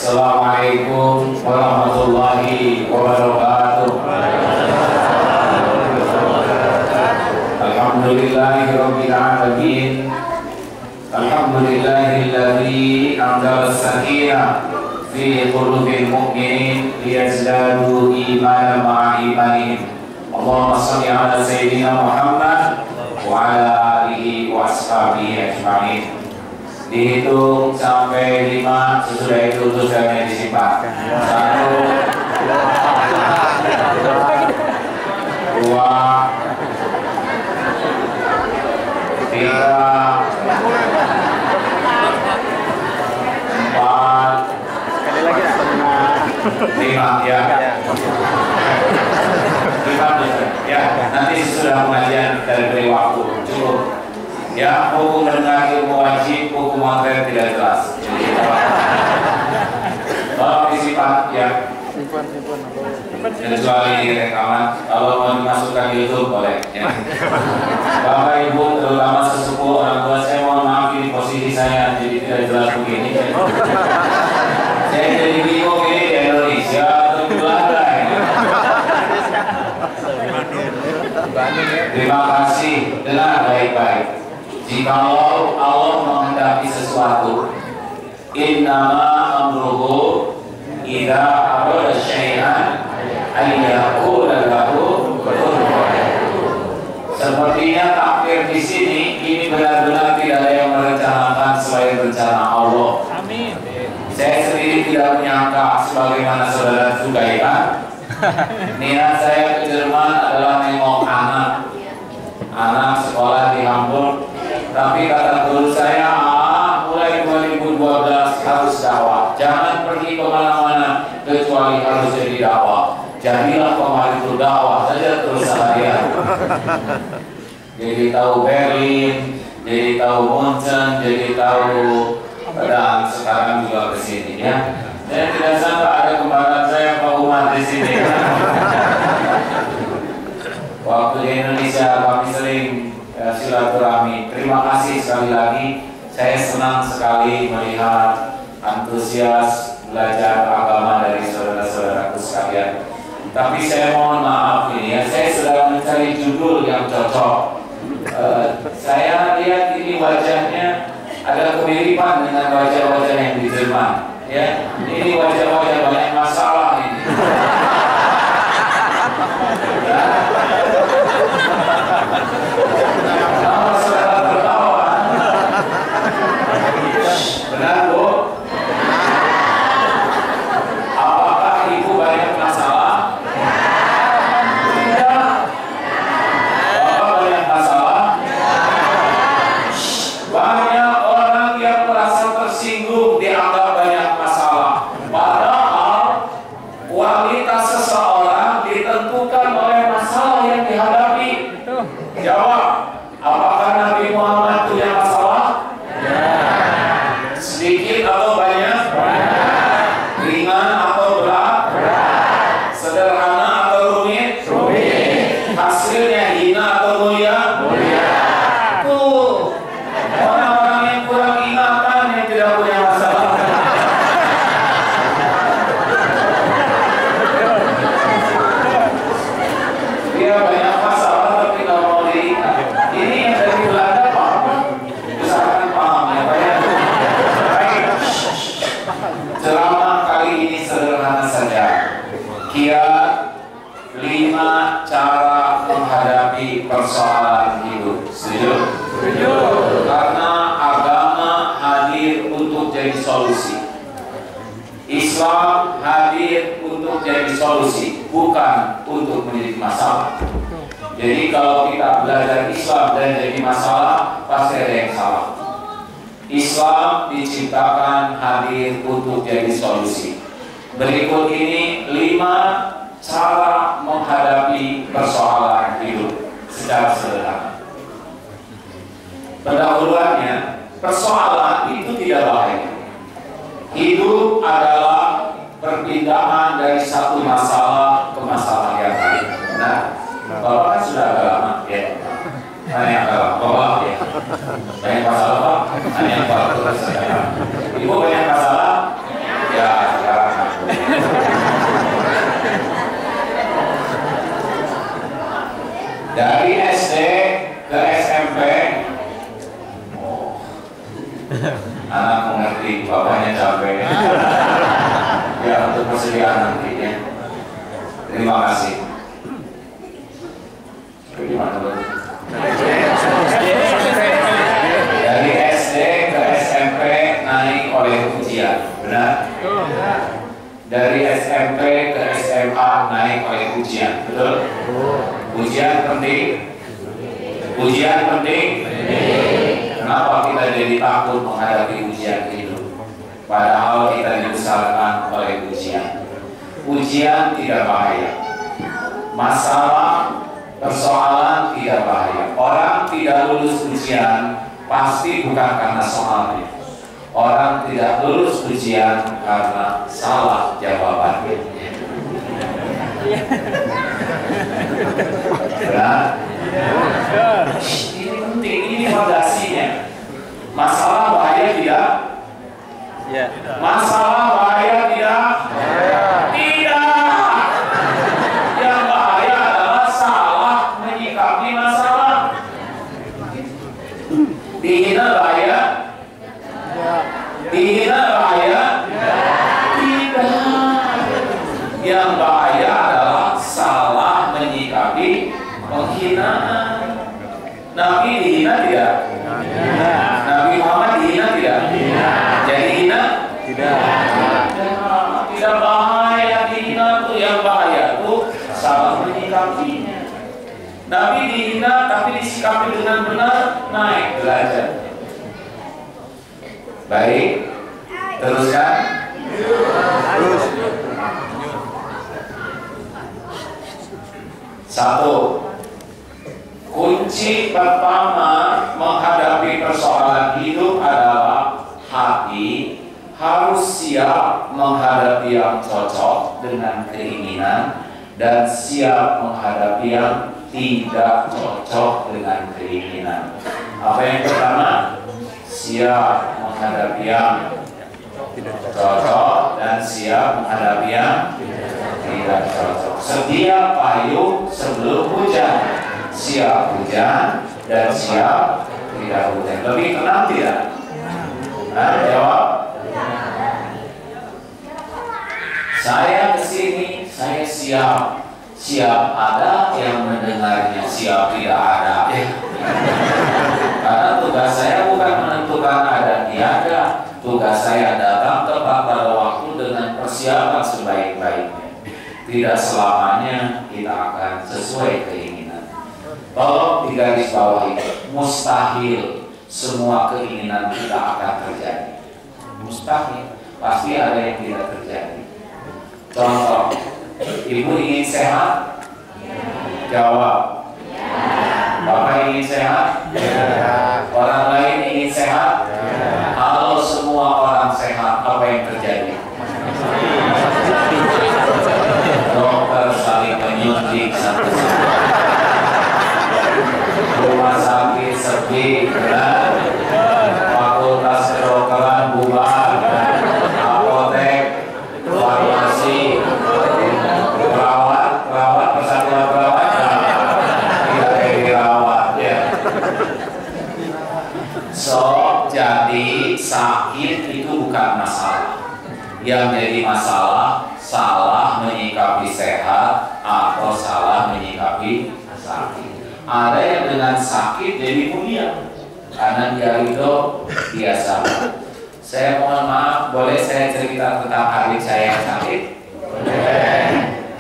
Assalamualaikum warahmatullahi wabarakatuh. Alhamdulillahirabbil alamin. Alhamdulillahilladzi anzala as-sakinah fi qulubil mu'minin liyazdadu imanan ma'a imanihim. Allahumma shalli ala sayyidina Muhammad wa ala alihi wa ashabihi ajma'in. Dihitung sampai 5, sesudah itu tulisannya disimpan. 1, 2, 3, 4, 5, ya. Ya, nanti sesudah pengajian kita beri waktu cukup. Ya, hukum mendengar ilmu wajib, hukum materi tidak jelas. Jadi tolong disimpan ya. Kecuali rekaman, kalau mau dimasukkan di YouTube boleh. Ya. Bapak Ibu, terutama sesepuh orang tua, saya mohon maaf ini posisi saya jadi tidak jelas begini. Saya jadi bingung ini di Indonesia atau di Belanda ini. Terima kasih, dengar baik-baik. Jikalau Allah menghendaki sesuatu, innama amruhu idza arada syai'an ay yaqula lahu kun fayakun. Sepertinya takdir di sini ini benar-benar tidak ada yang merencanakan selain rencana Allah. Amin. Saya sendiri tidak menyangka sebagaimana saudara Sugaihan. Niat saya ke Jerman adalah nengok anak sekolah di Hamburg. Tapi kata guru saya, mulai 2012 harus dakwah. Jangan pergi kemana-mana kecuali harus jadi dakwah. Jadilah pemaritu dakwah saja terus seharian. Jadi tahu Berlin, jadi tahu Munchen, jadi tahu, dan sekarang juga ke sini ya. Saya tidak sangka ada kembaran saya Pak Umar di sini. Waktu di Indonesia kami sering silaturahmi. Terima kasih sekali lagi. Saya senang sekali melihat antusias belajar agama dari saudara-saudaraku sekalian. Tapi saya mohon maaf ini ya, saya sedang mencari judul yang cocok. Saya lihat ini wajahnya ada kemiripan dengan wajah-wajah yang di Jerman. Ya, ini wajah-wajah banyak masalah ini. Benar Bu? Apakah Ibu banyak masalah? Tidak. Bapak banyak masalah? Banyak orang yang merasa tersinggung dianggap banyak masalah. Padahal kualitas seseorang ditentukan oleh masalah yang dihadapi. Jawab, apakah Nabi Muhammad punya masalah? Sedikit atau banyak? Ringan atau berat? Sederhana atau rumit? Hasilnya hina atau mulia? Tuh, orang-orang yang kurang ingatan yang tidak punya masalah. Dia banyak masalah tapi nggak mau diingat. Ini yang dari Belanda Pak. Usahakan paham ya Pak ya. Ceramah kali ini sederhana saja. Kiat 5 cara menghadapi persoalan hidup. Setuju? Setuju. Karena agama hadir untuk jadi solusi. Islam hadir untuk jadi solusi, bukan untuk menjadi masalah. Jadi kalau kita belajar Islam dan jadi masalah, pasti ada yang salah. Islam diciptakan hadir untuk jadi solusi. Berikut ini 5 cara menghadapi persoalan hidup secara sederhana. Pendahuluannya, persoalan itu tidak bahaya. Hidup adalah perpindahan dari satu masalah ke masalah yang lain. Nah, Bapak kan sudah agak lama ya. Hanya agak lama, Bapak ya. Banyak masalah Pak, hanya Bapak terus. Ibu banyak masalah? Ya, Aku ngerti, bapaknya capek. Ya, untuk persediaan nantinya. Terima kasih. Gimana, Bu? Dari SD ke SMP naik oleh ujian, benar? Dari SMP ke SMA naik oleh ujian, betul? Ujian penting. Ujian penting. Kenapa kita jadi takut menghadapi ujian hidup? Padahal kita dibesarkan oleh ujian. Ujian tidak bahaya. Masalah, persoalan tidak bahaya. Orang tidak lulus ujian pasti bukan karena soalnya. Orang tidak lulus ujian karena salah jawabannya. Benar? Ini penting, ini fondasinya. Masalah bahaya tidak? Masalah bahaya tidak? Tidak. Yang bahaya adalah salah menyikapi masalah. Dihina bahaya? Dihina bahaya? Tidak. Yang bahaya adalah salah menyikapi penghinaan. Nabi dihina tidak? Nabi Muhammad dihina tidak? Jadi hina? Tidak. Tidak bahaya dihina itu, yang bahaya itu salah menyikapinya. Nabi dihina tapi disikapi dengan benar, naik derajat. Baik, teruskan. Terus. Satu, kunci pertama menghadapi persoalan hidup adalah hati harus siap menghadapi yang cocok dengan keinginan dan siap menghadapi yang tidak cocok dengan keinginan. Apa yang pertama? Siap menghadapi yang cocok dan siap menghadapi yang tidak cocok. Setiap payung sebelum hujan, siap hujan dan siap tidak hujan. Lebih tenang tidak? Nah, jawab. Saya kesini, saya siap. Siap ada yang mendengarnya, siap tidak ada. Karena tugas saya bukan menentukan ada tiada. Tugas saya datang tepat pada waktu dengan persiapan sebaik-baiknya. Tidak selamanya kita akan sesuai keinginan. Tolong digaris bawahi, mustahil semua keinginan kita akan terjadi. Mustahil, pasti ada yang tidak terjadi. Contoh, ibu ingin sehat? Jawab. Bapak ingin sehat? Orang lain ingin sehat? Kalau semua orang sehat, apa yang terjadi? Dokter saling menyuntik satu sama lain. Rumah sakit sepi, fakultas kedokteran bubar, apotek, farmasi, perawat, persatuan perawat, tidak dirawat ya. So, jadi sakit itu bukan masalah. Yang jadi masalah salah menyikapi sehat atau salah menyikapi sakit. Ada yang dengan sakit jadi mulia karena dia itu biasa. Saya mohon maaf, boleh saya cerita tentang adik saya yang sakit? Boleh.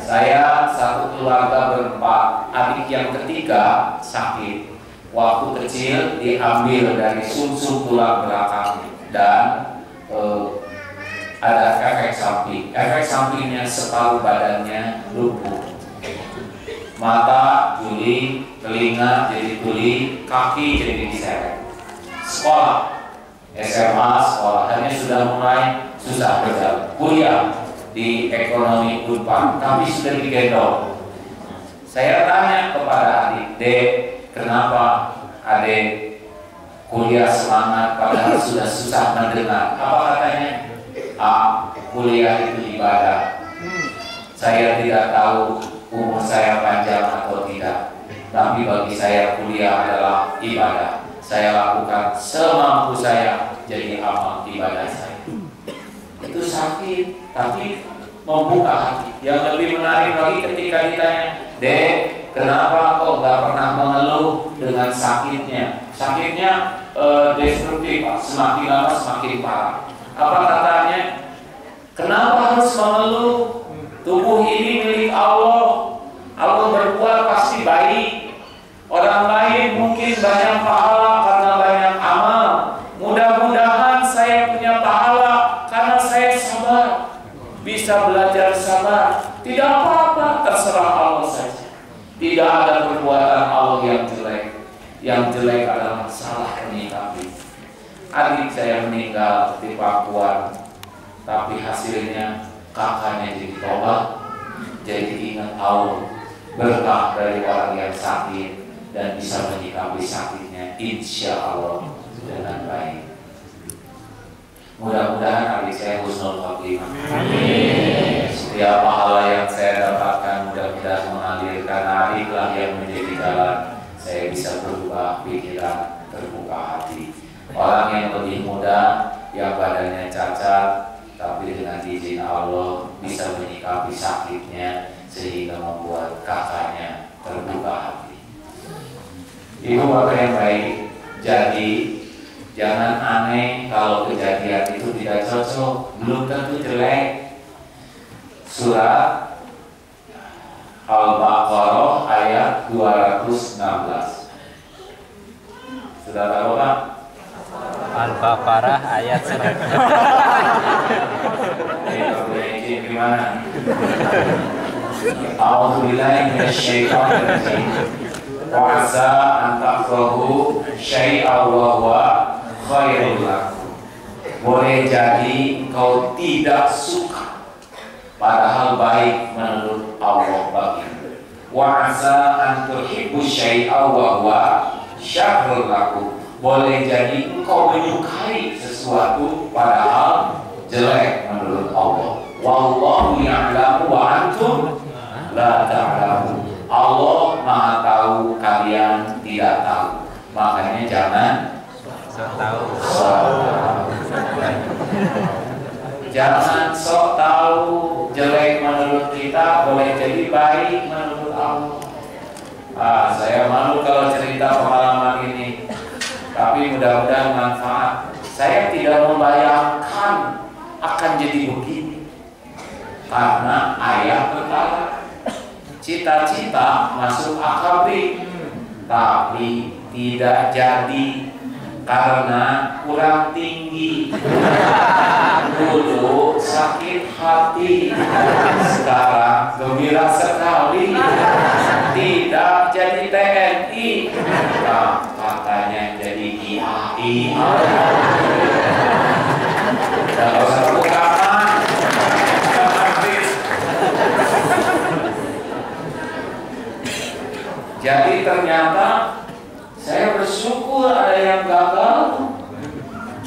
Saya satu keluarga berempat, adik yang ketiga sakit. Waktu kecil diambil dari sumsum tulang belakang dan ada efek samping. Efek sampingnya separuh badannya lumpuh. Mata tuli, telinga jadi tuli, kaki jadi diseret. Sekolah, SMA sekolahnya sudah mulai susah berjalan. Kuliah di ekonomi Unpad, tapi sudah digendong. Saya tanya kepada adik, Dek, kenapa adik kuliah semangat padahal sudah susah mendengar? Apa katanya? Kuliah itu ibadah. Saya tidak tahu umur saya panjang atau tidak, tapi bagi saya kuliah adalah ibadah. Saya lakukan semampu saya jadi amal ibadah saya. Itu sakit, tapi membuka hati. Yang lebih menarik lagi ketika ditanya, Dek, kenapa kok nggak pernah mengeluh dengan sakitnya? Sakitnya destruktif, Pak. Semakin lama semakin parah. Apa katanya? Kenapa harus mengeluh? Tubuh ini milik Allah. Allah berbuat pasti baik. Orang lain mungkin banyak pahala karena banyak amal. Mudah-mudahan saya punya pahala karena saya sabar. Bisa belajar sabar. Tidak apa-apa, terserah Allah saja. Tidak ada perbuatan Allah yang jelek. Yang jelek adalah salah menyikapi. Adik saya meninggal di Papua, tapi hasilnya kakaknya jadi tobat, jadi ingat Allah, berkah dari orang yang sakit dan bisa menyikapi sakitnya, insya Allah dengan baik. Mudah-mudahan adik saya husnul khotimah. Setiap pahala yang saya dapatkan mudah-mudahan mengalirkan adiklah yang menjadi jalan saya bisa berubah pikiran, terbuka hati. Orang yang lebih muda, yang badannya cacat, tapi dengan izin Allah bisa menyikapi sakitnya sehingga membuat kakaknya terbuka hati. Ibu bapak yang baik, jadi jangan aneh kalau kejadian itu tidak cocok, belum tentu jelek. Surat Al-Baqarah ayat 216. Sudah tahu Pak? Al-Baqarah ayat 100. Ini gimana? A'udzubillahi minasyaitonir rajim. Wa 'asa an takrahu syai'an wa huwa khairul lakum. Boleh jadi engkau tidak suka, padahal baik menurut Allah bagimu. Wa 'asa an tuhibbu syai'an wa huwa syarrul lakum. Boleh jadi engkau menyukai sesuatu padahal jelek menurut Allah. Wallahu ya'lamu wa antum la ta'lamun. Allah Maha tahu, kalian tidak tahu. Makanya jangan jangan sok tahu. Jelek menurut kita boleh jadi baik menurut Allah. Saya malu kalau cerita pengalaman ini, tapi mudah-mudahan manfaat. Saya tidak membayangkan akan jadi begini karena ayah berkata cita-cita masuk akabri, tapi tidak jadi karena kurang tinggi. Dulu sakit hati, sekarang gembira sekali tidak jadi TNI. Nah, katanya jadi IAI. Tidak usah bukaan. Jadi ternyata saya bersyukur ada yang gagal.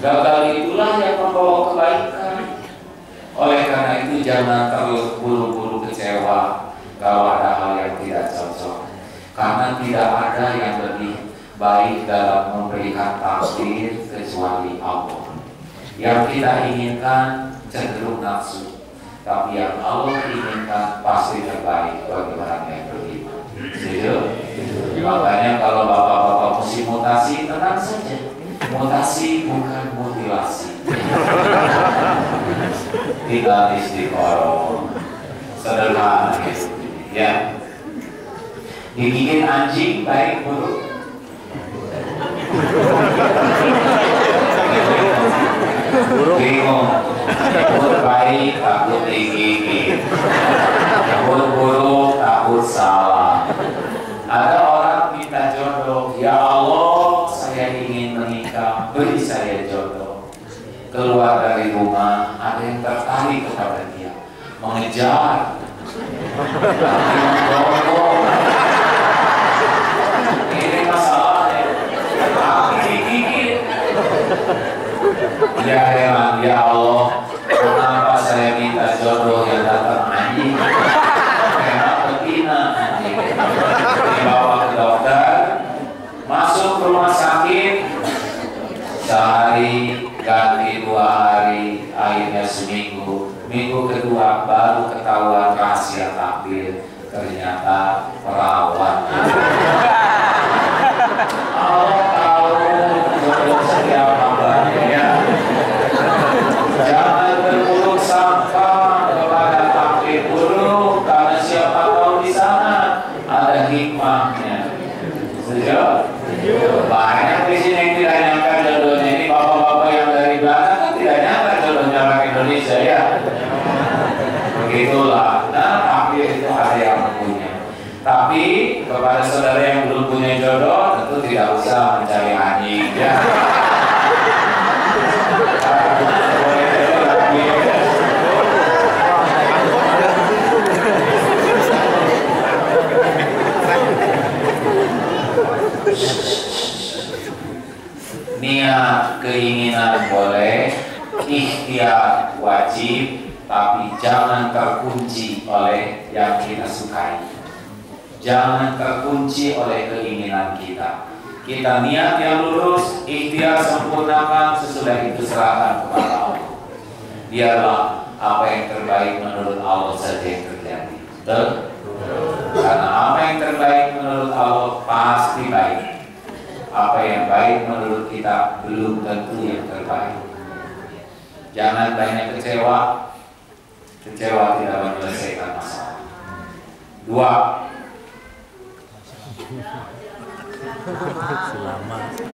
Gagal itulah yang membawa kebaikan. Oleh karena itu jangan terburu-buru kecewa kalau ada hal yang tidak cocok. Karena tidak ada yang lebih baik dalam memberikan takdir kecuali Allah. Yang kita inginkan cenderung nafsu, tapi yang Allah inginkan pasti terbaik bagi orang yang beriman. Setuju? Makanya kalau bapak-bapak mesti mutasi, tenang saja. Mutasi bukan mutilasi. Tinggal istiqoroh, sederhana gitu. Ya. Digigit anjing baik buruk? Bingung. Baik takut digigit, buruk takut salah. Ada orang minta jodoh, ya Allah saya ingin menikah, beri saya jodoh. Keluar dari rumah, ada yang tertarik kepada dia, mengejar, ini masalahnya, digigit. Ya heran, ya Allah, kenapa saya minta jodoh yang datang anjing? Enak betina anjing. Dibawa ke dokter, masuk rumah sakit, sehari gak hari, akhirnya seminggu, minggu kedua baru ketahuan rahasia takdir, ternyata perawan. Allah tahu jodoh setiap hambanya. Jangan berburuk sangka kepada takdir buruk, karena siapa tahu di sana ada hikmahnya. Setuju? Banyak di sini yang tidak nyangka jodohnya. Ini bapak-bapak yang dari belakang kan tidak nyangka jodohnya orang Indonesia ya. Begitulah. Nah, takdir itu ada yang punya. Tapi kepada saudara yang belum punya jodoh, tentu tidak usah mencari anjing ya. Niat, keinginan boleh, ikhtiar wajib, tapi jangan terkunci oleh yang kita sukai. Jangan terkunci oleh keinginan kita. Kita niat yang lurus, ikhtiar sempurnakan, sesudah itu serahkan kepada Allah. Biarlah apa yang terbaik menurut Allah saja yang terjadi. Betul? Karena apa yang terbaik menurut Allah pasti baik. Apa yang baik menurut kita belum tentu yang terbaik. Jangan banyak kecewa. Kecewa tidak menyelesaikan masalah. 2. Selama